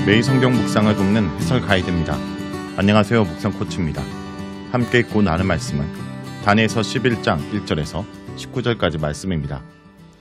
매일 성경 묵상을 돕는 해설 가이드입니다. 안녕하세요. 묵상 코치입니다. 함께 읽고 나눈 말씀은 다니엘서 11장 1절에서 19절까지 말씀입니다.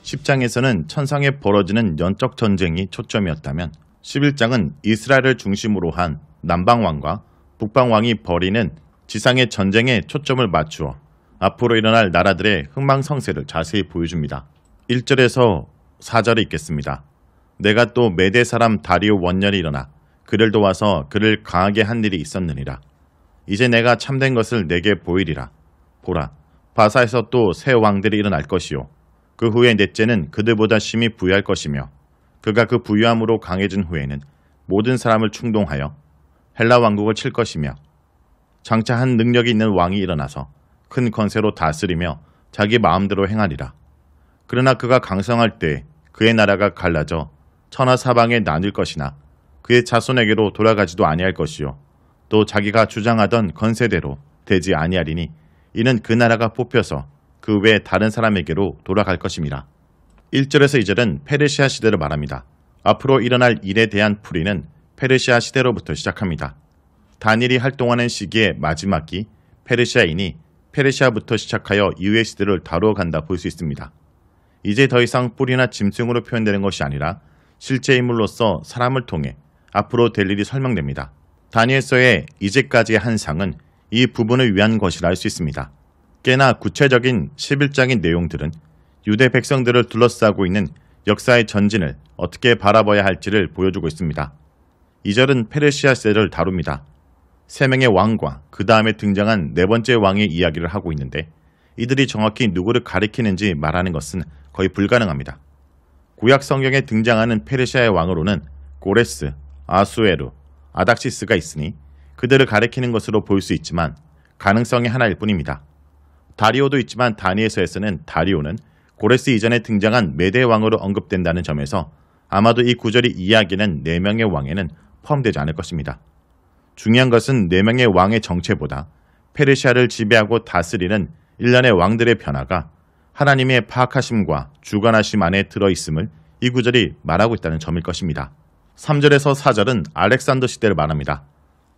10장에서는 천상에 벌어지는 영적 전쟁이 초점이었다면 11장은 이스라엘을 중심으로 한 남방왕과 북방왕이 벌이는 지상의 전쟁에 초점을 맞추어 앞으로 일어날 나라들의 흥망성쇠를 자세히 보여줍니다. 1절에서 4절에 있겠습니다. 내가 또 메대 사람 다리오 원년이 일어나 그를 도와서 그를 강하게 한 일이 있었느니라. 이제 내가 참된 것을 내게 보이리라. 보라, 바사에서 또 새 왕들이 일어날 것이요 그 후에 넷째는 그들보다 심히 부유할 것이며 그가 그 부유함으로 강해진 후에는 모든 사람을 충동하여 헬라 왕국을 칠 것이며 장차 한 능력이 있는 왕이 일어나서 큰 권세로 다스리며 자기 마음대로 행하리라. 그러나 그가 강성할 때 그의 나라가 갈라져 천하 사방에 나뉠 것이나 그의 자손에게로 돌아가지도 아니할 것이요 또 자기가 주장하던 권세대로 되지 아니하리니 이는 그 나라가 뽑혀서 그 외 다른 사람에게로 돌아갈 것입니다. 1절에서 2절은 페르시아 시대를 말합니다. 앞으로 일어날 일에 대한 풀이는 페르시아 시대로부터 시작합니다. 다니엘이 활동하는 시기의 마지막이 페르시아이니 페르시아부터 시작하여 이후의 시대를 다루어 간다 볼 수 있습니다. 이제 더 이상 뿔이나 짐승으로 표현되는 것이 아니라 실제 인물로서 사람을 통해 앞으로 될 일이 설명됩니다. 다니엘서의 이제까지의 한 상은 이 부분을 위한 것이라 할 수 있습니다. 꽤나 구체적인 11장의 내용들은 유대 백성들을 둘러싸고 있는 역사의 전진을 어떻게 바라봐야 할지를 보여주고 있습니다. 2절은 페르시아 시대를 다룹니다. 3명의 왕과 그 다음에 등장한 4번째 왕의 이야기를 하고 있는데 이들이 정확히 누구를 가리키는지 말하는 것은 거의 불가능합니다. 구약 성경에 등장하는 페르시아의 왕으로는 고레스, 아수에루, 아닥시스가 있으니 그들을 가리키는 것으로 볼 수 있지만 가능성이 하나일 뿐입니다. 다리오도 있지만 다니엘서에서는 다리오는 고레스 이전에 등장한 메대 왕으로 언급된다는 점에서 아마도 이 구절이 이야기하는 4명의 왕에는 포함되지 않을 것입니다. 중요한 것은 4명의 왕의 정체보다 페르시아를 지배하고 다스리는 일련의 왕들의 변화가 하나님의 파악하심과 주관하심 안에 들어있음을 이 구절이 말하고 있다는 점일 것입니다. 3절에서 4절은 알렉산더 시대를 말합니다.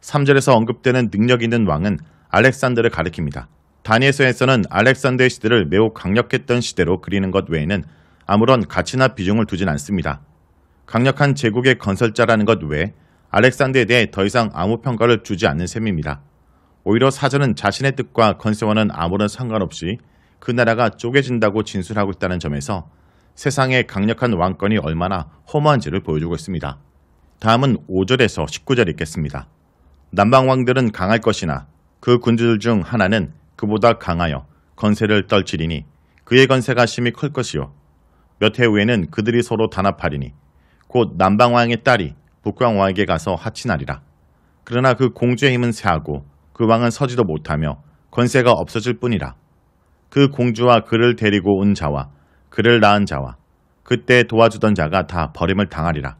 3절에서 언급되는 능력 있는 왕은 알렉산더를 가리킵니다. 다니엘서에서는 알렉산더의 시대를 매우 강력했던 시대로 그리는 것 외에는 아무런 가치나 비중을 두진 않습니다. 강력한 제국의 건설자라는 것 외에 알렉산더에 대해 더 이상 아무 평가를 주지 않는 셈입니다. 오히려 4절은 자신의 뜻과 권세와는 아무런 상관없이 그 나라가 쪼개진다고 진술하고 있다는 점에서 세상의 강력한 왕권이 얼마나 허무한지를 보여주고 있습니다. 다음은 5절에서 19절 읽겠습니다. 남방왕들은 강할 것이나 그 군주들 중 하나는 그보다 강하여 건세를 떨치리니 그의 건세가 심히 클 것이요 몇 해 후에는 그들이 서로 단합하리니 곧 남방왕의 딸이 북방왕에게 가서 하친하리라. 그러나 그 공주의 힘은 쇠하고 그 왕은 서지도 못하며 권세가 없어질 뿐이라. 그 공주와 그를 데리고 온 자와 그를 낳은 자와 그때 도와주던 자가 다 버림을 당하리라.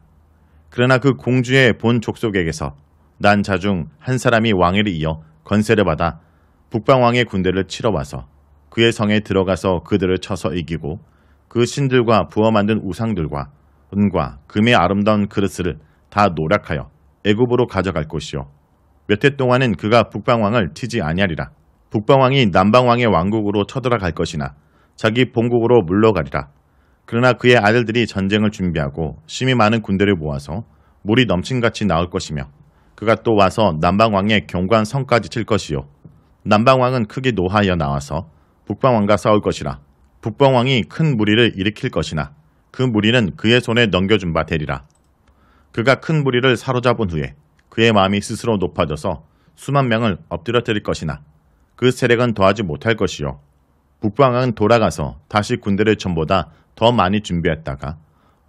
그러나 그 공주의 본 족속에게서 난 자 중 한 사람이 왕위를 이어 권세를 받아 북방왕의 군대를 치러 와서 그의 성에 들어가서 그들을 쳐서 이기고 그 신들과 부어 만든 우상들과 은과 금의 아름다운 그릇을 다 노략하여 애굽으로 가져갈 것이요 몇 해 동안은 그가 북방왕을 치지 아니하리라. 북방왕이 남방왕의 왕국으로 쳐들어갈 것이나 자기 본국으로 물러가리라. 그러나 그의 아들들이 전쟁을 준비하고 심히 많은 군대를 모아서 물이 넘친같이 나올 것이며 그가 또 와서 남방왕의 견고한 성까지 칠 것이요 남방왕은 크게 노하여 나와서 북방왕과 싸울 것이라. 북방왕이 큰 무리를 일으킬 것이나 그 무리는 그의 손에 넘겨준 바 되리라. 그가 큰 무리를 사로잡은 후에 그의 마음이 스스로 높아져서 수만 명을 엎드려뜨릴 것이나 그 세력은 더하지 못할 것이요 북방왕은 돌아가서 다시 군대를 전보다 더 많이 준비했다가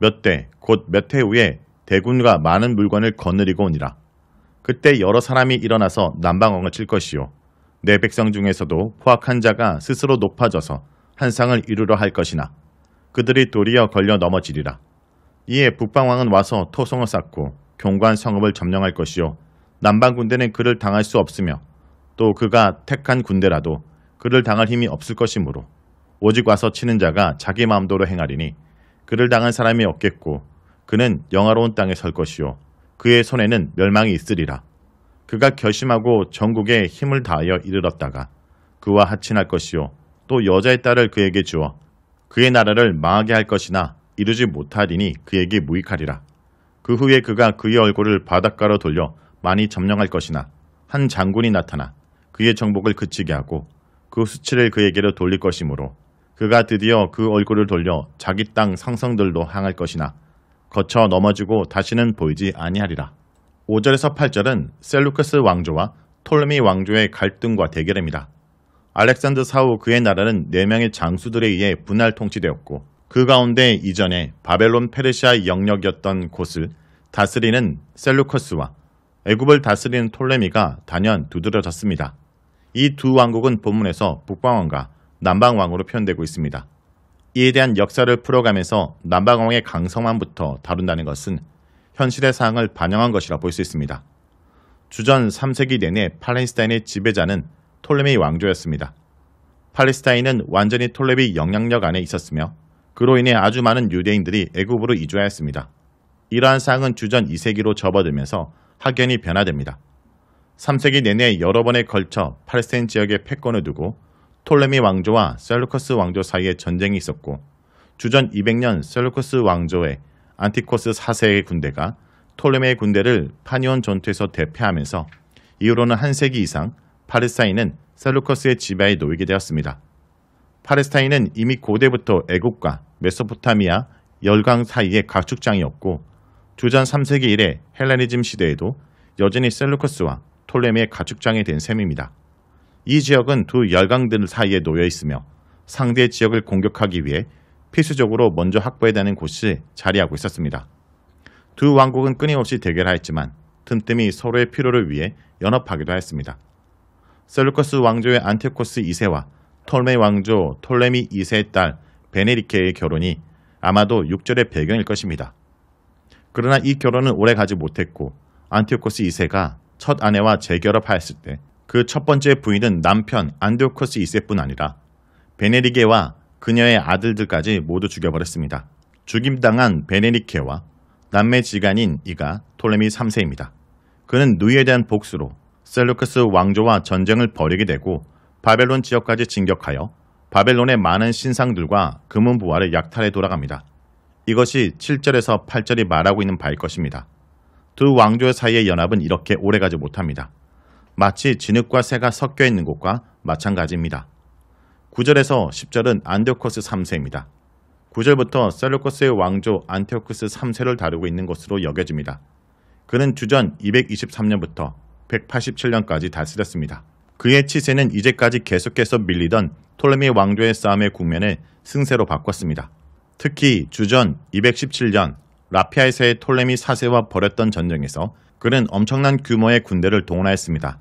몇 대 곧 몇 해 후에 대군과 많은 물건을 거느리고 오니라. 그때 여러 사람이 일어나서 남방왕을 칠 것이요 내 백성 중에서도 포악한 자가 스스로 높아져서 한 상을 이루려 할 것이나 그들이 도리어 걸려 넘어지리라. 이에 북방왕은 와서 토성을 쌓고 견고한 성읍을 점령할 것이요 남방 군대는 그를 당할 수 없으며 또 그가 택한 군대라도 그를 당할 힘이 없을 것이므로 오직 와서 치는 자가 자기 마음대로 행하리니 그를 당한 사람이 없겠고 그는 영화로운 땅에 설 것이요 그의 손에는 멸망이 있으리라. 그가 결심하고 전국에 힘을 다하여 이르렀다가 그와 하친할 것이요 또 여자의 딸을 그에게 주어 그의 나라를 망하게 할 것이나 이루지 못하리니 그에게 무익하리라. 그 후에 그가 그의 얼굴을 바닷가로 돌려 많이 점령할 것이나 한 장군이 나타나 그의 정복을 그치게 하고 그 수치를 그에게로 돌릴 것이므로 그가 드디어 그 얼굴을 돌려 자기 땅 상성들로 향할 것이나 거쳐 넘어지고 다시는 보이지 아니하리라. 5절에서 8절은 셀루크스 왕조와 톨레미 왕조의 갈등과 대결입니다. 알렉산더 사후 그의 나라는 4명의 장수들에 의해 분할 통치되었고 그 가운데 이전에 바벨론 페르시아 영역이었던 곳을 다스리는 셀루커스와 애굽을 다스리는 톨레미가 단연 두드러졌습니다. 이 두 왕국은 본문에서 북방왕과 남방왕으로 표현되고 있습니다. 이에 대한 역사를 풀어가면서 남방왕의 강성함부터 다룬다는 것은 현실의 사항을 반영한 것이라 볼 수 있습니다. 주전 3세기 내내 팔레스타인의 지배자는 톨레미 왕조였습니다. 팔레스타인은 완전히 톨레미 영향력 안에 있었으며 그로 인해 아주 많은 유대인들이 애굽으로 이주하였습니다. 이러한 사항은 주전 2세기로 접어들면서 확연히 변화됩니다. 3세기 내내 여러 번에 걸쳐 팔레스타인 지역의 패권을 두고 톨레미 왕조와 셀루커스 왕조 사이에 전쟁이 있었고 주전 200년 셀루커스 왕조의 안티코스 4세의 군대가 톨레미의 군대를 파니온 전투에서 대패하면서 이후로는 한 세기 이상 팔레스타인은 셀루커스의 지배에 놓이게 되었습니다. 팔레스타인은 이미 고대부터 애국과 메소포타미아, 열강 사이의 가축장이었고 주전 3세기 이래 헬레니즘 시대에도 여전히 셀루커스와 톨레미의 가축장이 된 셈입니다. 이 지역은 두 열강들 사이에 놓여 있으며 상대의 지역을 공격하기 위해 필수적으로 먼저 확보해야 되는 곳이 자리하고 있었습니다. 두 왕국은 끊임없이 대결하였지만 틈틈이 서로의 필요를 위해 연합하기도 하였습니다. 셀루커스 왕조의 안티오코스 2세와 톨메이 왕조 톨레미 2세의 딸 베네리케의 결혼이 아마도 6절의 배경일 것입니다. 그러나 이 결혼은 오래가지 못했고 안티오코스 2세가 첫 아내와 재결합하였을 때 그 첫 번째 부인은 남편 안티오코스 2세뿐 아니라 베네리게와 그녀의 아들들까지 모두 죽여버렸습니다. 죽임당한 베네리케와 남매지간인 이가 톨레미 3세입니다. 그는 누이에 대한 복수로 셀루커스 왕조와 전쟁을 벌이게 되고 바벨론 지역까지 진격하여 바벨론의 많은 신상들과 금은부화를 약탈해 돌아갑니다. 이것이 7절에서 8절이 말하고 있는 바일 것입니다. 두 왕조 사이의 연합은 이렇게 오래가지 못합니다. 마치 진흙과 새가 섞여 있는 것과 마찬가지입니다. 9절에서 10절은 안티오코스 3세입니다. 9절부터 셀루커스의 왕조 안티오코스 3세를 다루고 있는 것으로 여겨집니다. 그는 주전 223년부터 187년까지 다스렸습니다. 그의 치세는 이제까지 계속해서 밀리던 톨레미 왕조의 싸움의 국면을 승세로 바꿨습니다. 특히 주전 217년 라피아에서의 톨레미 4세와 벌였던 전쟁에서 그는 엄청난 규모의 군대를 동원하였습니다.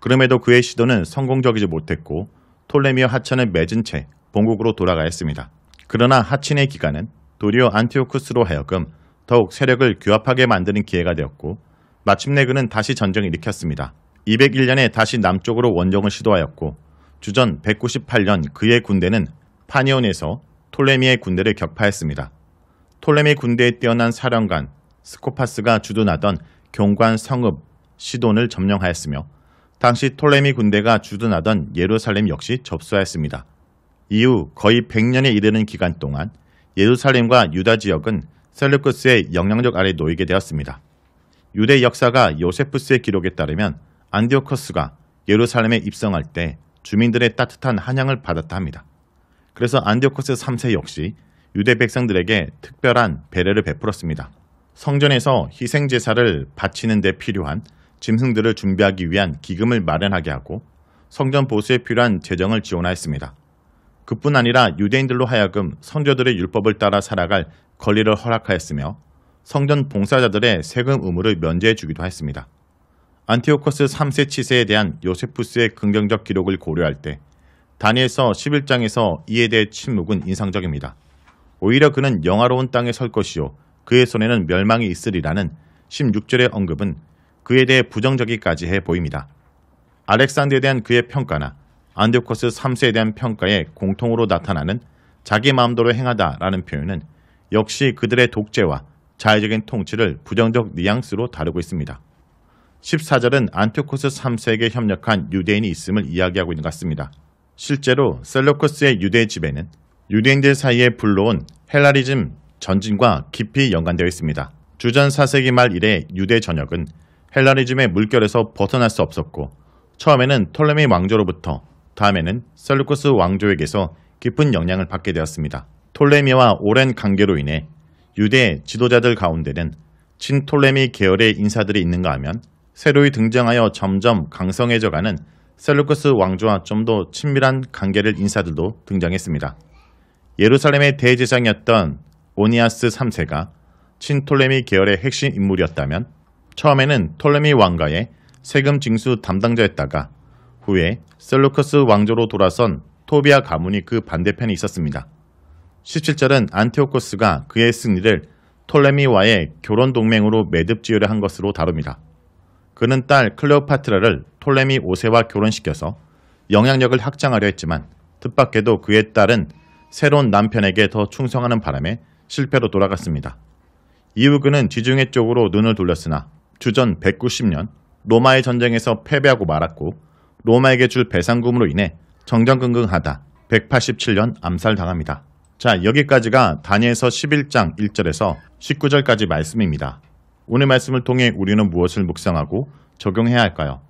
그럼에도 그의 시도는 성공적이지 못했고 톨레미와 하천을 맺은 채 본국으로 돌아가야 했습니다. 그러나 하친의 기간은 도리어 안티오쿠스로 하여금 더욱 세력을 규합하게 만드는 기회가 되었고 마침내 그는 다시 전쟁을 일으켰습니다. 201년에 다시 남쪽으로 원정을 시도하였고 주전 198년 그의 군대는 파니온에서 톨레미의 군대를 격파했습니다. 톨레미 군대에 뛰어난 사령관 스코파스가 주둔하던 경관 성읍 시돈을 점령하였으며 당시 톨레미 군대가 주둔하던 예루살렘 역시 접수하였습니다. 이후 거의 100년에 이르는 기간 동안 예루살렘과 유다 지역은 셀루쿠스의 영향력 아래 놓이게 되었습니다. 유대 역사가 요세푸스의 기록에 따르면 안디오커스가 예루살렘에 입성할 때 주민들의 따뜻한 환영을 받았다 합니다. 그래서 안디오코스 3세 역시 유대 백성들에게 특별한 배려를 베풀었습니다. 성전에서 희생제사를 바치는 데 필요한 짐승들을 준비하기 위한 기금을 마련하게 하고 성전 보수에 필요한 재정을 지원하였습니다. 그뿐 아니라 유대인들로 하여금 성도들의 율법을 따라 살아갈 권리를 허락하였으며 성전 봉사자들의 세금 의무를 면제해 주기도 했습니다. 안티오코스 3세 치세에 대한 요세푸스의 긍정적 기록을 고려할 때 다니엘서 11장에서 이에 대해 침묵은 인상적입니다. 오히려 그는 영화로운 땅에 설 것이요 그의 손에는 멸망이 있으리라는 16절의 언급은 그에 대해 부정적이까지 해 보입니다. 알렉산더에 대한 그의 평가나 안티오코스 3세에 대한 평가에 공통으로 나타나는 자기 마음대로 행하다라는 표현은 역시 그들의 독재와 자의적인 통치를 부정적 뉘앙스로 다루고 있습니다. 14절은 안티오코스 3세에게 협력한 유대인이 있음을 이야기하고 있는 것 같습니다. 실제로 셀루커스의 유대 지배는 유대인들 사이에 불러온 헬라리즘 전진과 깊이 연관되어 있습니다. 주전 4세기 말 이래 유대 전역은 헬라리즘의 물결에서 벗어날 수 없었고 처음에는 톨레미 왕조로부터 다음에는 셀루커스 왕조에게서 깊은 영향을 받게 되었습니다. 톨레미와 오랜 관계로 인해 유대 지도자들 가운데는 친톨레미 계열의 인사들이 있는가 하면 새로이 등장하여 점점 강성해져가는 셀루커스 왕조와 좀 더 친밀한 관계를 인사들도 등장했습니다. 예루살렘의 대제사장이었던 오니아스 3세가 친톨레미 계열의 핵심 인물이었다면 처음에는 톨레미 왕가의 세금 징수 담당자였다가 후에 셀루커스 왕조로 돌아선 토비아 가문이 그 반대편에 있었습니다. 17절은 안티오코스가 그의 승리를 톨레미와의 결혼 동맹으로 매듭지으려 한 것으로 다룹니다. 그는 딸 클레오파트라를 톨레미 5세와 결혼시켜서 영향력을 확장하려 했지만 뜻밖에도 그의 딸은 새로운 남편에게 더 충성하는 바람에 실패로 돌아갔습니다. 이후 그는 지중해 쪽으로 눈을 돌렸으나 주전 190년 로마의 전쟁에서 패배하고 말았고 로마에게 줄 배상금으로 인해 정정긍긍하다 187년 암살당합니다. 자, 여기까지가 다니엘서 11장 1절에서 19절까지 말씀입니다. 오늘 말씀을 통해 우리는 무엇을 묵상하고 적용해야 할까요?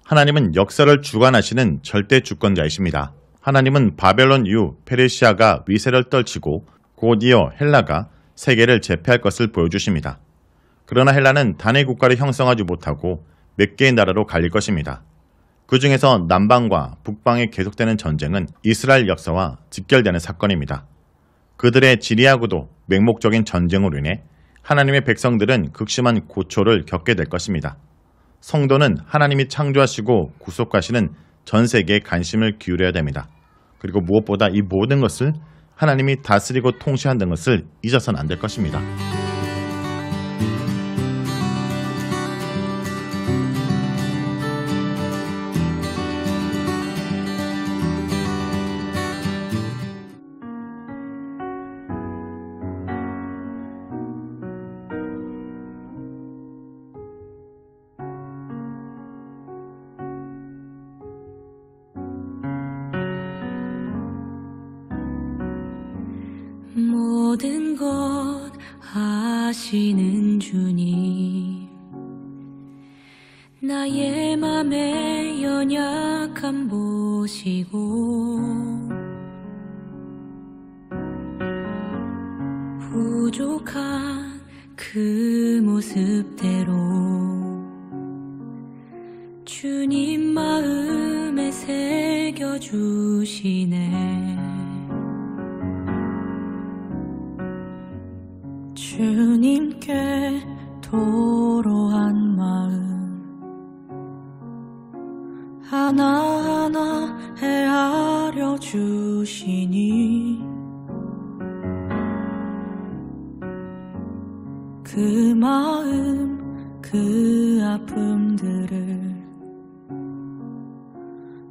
하나님은 역사를 주관하시는 절대 주권자이십니다. 하나님은 바벨론 이후 페르시아가 위세를 떨치고 곧 이어 헬라가 세계를 제패할 것을 보여주십니다. 그러나 헬라는 단일 국가를 형성하지 못하고 몇 개의 나라로 갈릴 것입니다. 그 중에서 남방과 북방에 계속되는 전쟁은 이스라엘 역사와 직결되는 사건입니다. 그들의 지리하고도 맹목적인 전쟁으로 인해 하나님의 백성들은 극심한 고초를 겪게 될 것입니다. 성도는 하나님이 창조하시고 구속하시는 전 세계에 관심을 기울여야 됩니다. 그리고 무엇보다 이 모든 것을 하나님이 다스리고 통치한다는 것을 잊어서는 안 될 것입니다. 모든 것 아시는 주님, 나의 맘의 연약함 보시고 부족한 그 모습대로 주님 마음에 새겨주시네. 주님께 도로한 마음 하나하나 헤아려 주시니 그 마음 그 아픔들을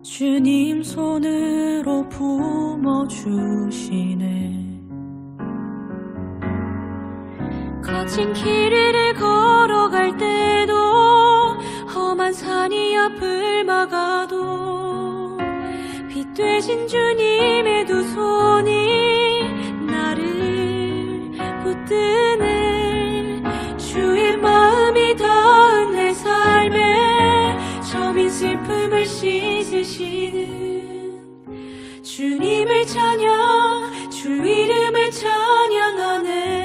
주님 손으로 품어주시네. 거친 길 위를 걸어갈 때도 험한 산이 앞을 막아도 빛 되신 주님의 두 손이 나를 붙드네. 주의 마음이 닿은 내 삶에 저민 슬픔을 씻으시는 주님을 찬양, 주 이름을 찬양하네.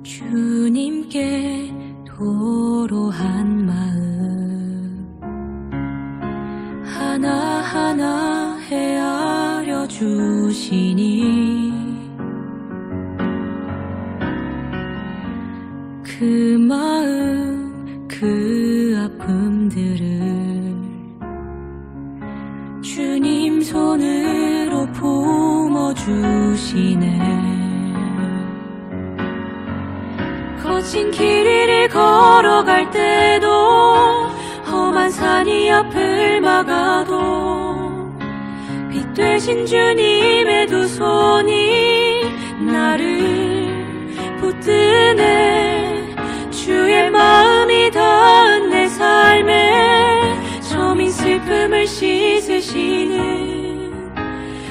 주님께 도로한 마음 하나하나 헤아려 주시니 그 마음 그 아픔들을 주님 손으로 품어주시네. 거친 길 위를 걸어갈 때도 험한 산이 앞을 막아도 빛 되신 주님의 두 손이 나를 붙드네. 주의 마음이 닿은 내 삶에 저민 슬픔을 씻으시는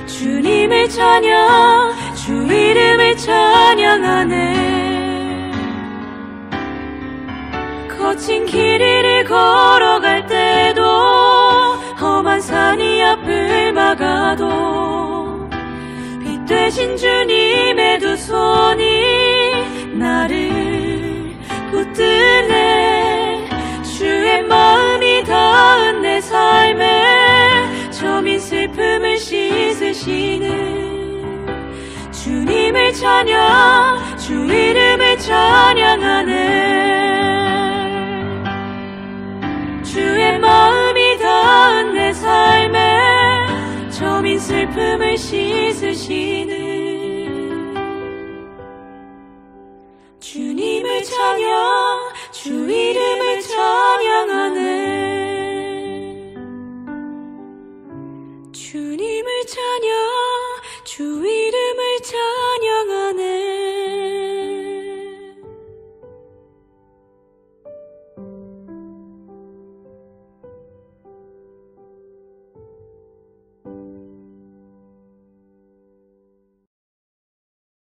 주님을 찬양, 주 이름을 찬양하네. 거친 길 위를 걸어갈 때도 험한 산이 앞을 막아도 빛 되신 주님의 두 손이 나를 붙드네. 주의 마음이 닿은 내 삶에 저민 슬픔을 씻으시는 주님을 찬양, 주 이름을 찬양하네. 주의 마음이 닿은 내 삶에 저민 슬픔을 씻으시는 주님을 찬양, 주 이름을 찬양하네. 주님을 찬양, 주 이름